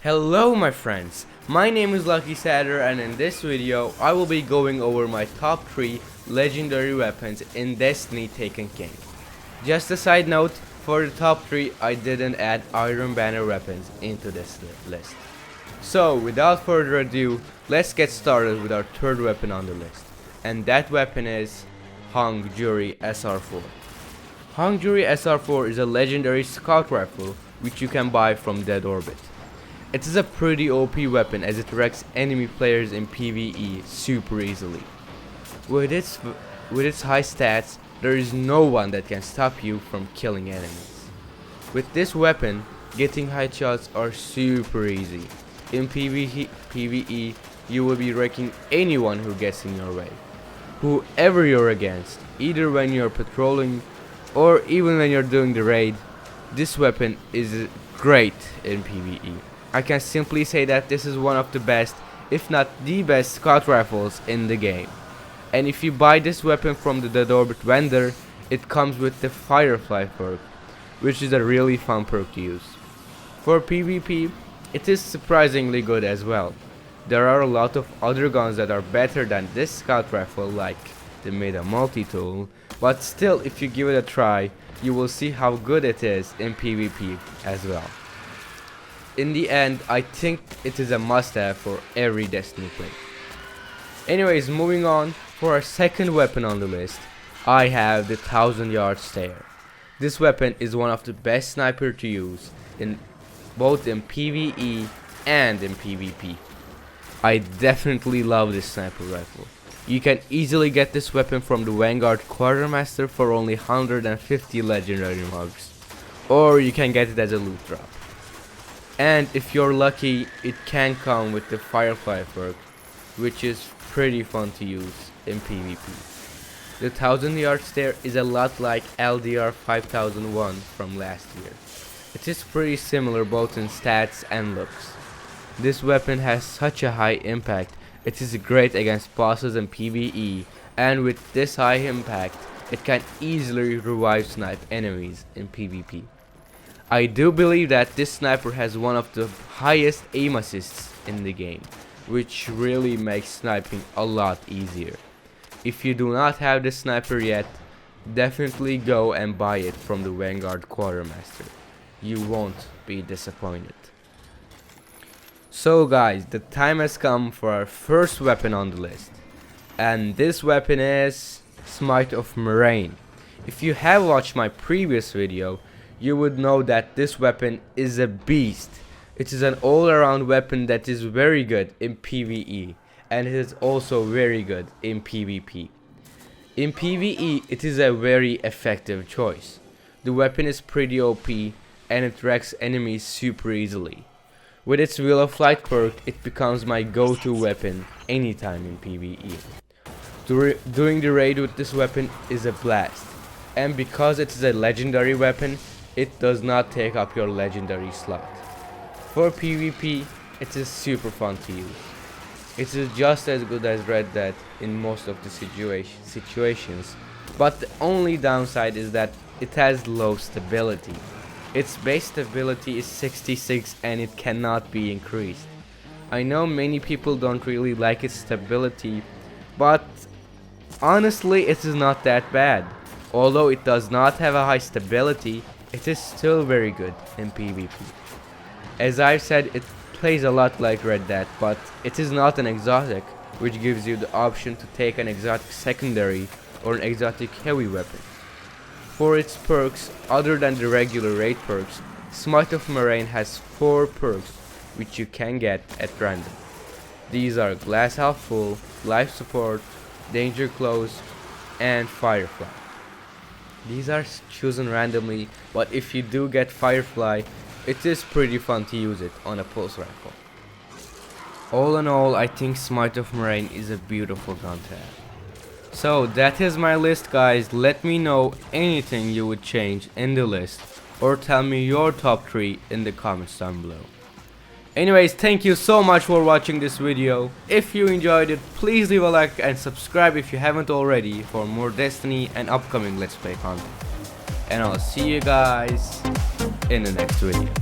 Hello my friends, my name is Lucky Sadder and in this video I will be going over my top 3 legendary weapons in Destiny Taken King. Just a side note, for the top 3 I didn't add Iron Banner weapons into this list. So without further ado, let's get started with our third weapon on the list. And that weapon is Hung Jury SR4. Hung Jury SR4 is a legendary scout rifle which you can buy from Dead Orbit. It is a pretty OP weapon as it wrecks enemy players in PvE super easily. With its high stats, there is no one that can stop you from killing enemies. With this weapon, getting headshots are super easy. In PvE, you will be wrecking anyone who gets in your way. Whoever you're against, either when you're patrolling or even when you're doing the raid, this weapon is great in PvE. I can simply say that this is one of the best, if not the best, scout rifles in the game. And if you buy this weapon from the Dead Orbit vendor, it comes with the Firefly perk, which is a really fun perk to use. For PvP, it is surprisingly good as well. There are a lot of other guns that are better than this scout rifle, like the Meta multi-tool, but still, if you give it a try, you will see how good it is in PvP as well. In the end, I think it is a must-have for every Destiny player. Anyways, moving on, for our second weapon on the list, I have the 1000-yard stare. This weapon is one of the best sniper to use, both in PvE and in PvP. I definitely love this sniper rifle. You can easily get this weapon from the Vanguard Quartermaster for only 150 legendary marks, or you can get it as a loot drop. And if you're lucky, it can come with the Firefly perk, which is pretty fun to use in PvP. The 1000-yard stare is a lot like LDR 5001 from last year. It is pretty similar both in stats and looks. This weapon has such a high impact, it is great against bosses in PvE, and with this high impact, it can easily revive snipe enemies in PvP. I do believe that this sniper has one of the highest aim assists in the game, which really makes sniping a lot easier. If you do not have this sniper yet, definitely go and buy it from the Vanguard Quartermaster. You won't be disappointed. So guys, the time has come for our first weapon on the list. And this weapon is Smite of Moraine. If you have watched my previous video, you would know that this weapon is a beast. It is an all-around weapon that is very good in PvE, and it is also very good in PvP. In PvE, it is a very effective choice. The weapon is pretty OP, and it wrecks enemies super easily. With its Wheel of Light perk, it becomes my go-to weapon anytime in PvE. Doing the raid with this weapon is a blast, and because it is a legendary weapon, it does not take up your legendary slot. For PvP, it is super fun to use. It is just as good as Red Dead in most of the situations, but the only downside is that it has low stability. Its base stability is 66 and it cannot be increased. I know many people don't really like its stability, but honestly it is not that bad. Although it does not have a high stability, it is still very good in PvP. As I've said, it plays a lot like Red Dead, but it is not an exotic, which gives you the option to take an exotic secondary or an exotic heavy weapon. For its perks, other than the regular raid perks, Smite of Moraine has 4 perks which you can get at random. These are Glass Half Full, Life Support, Danger Close, and Firefly. These are chosen randomly, but if you do get Firefly, it is pretty fun to use it on a pulse rifle. All in all, I think Smite of Moraine is a beautiful gun to have. So that is my list guys, let me know anything you would change in the list, or tell me your top 3 in the comments down below. Anyways, thank you so much for watching this video. If you enjoyed it, please leave a like and subscribe if you haven't already for more Destiny and upcoming Let's Play content. And I'll see you guys in the next video.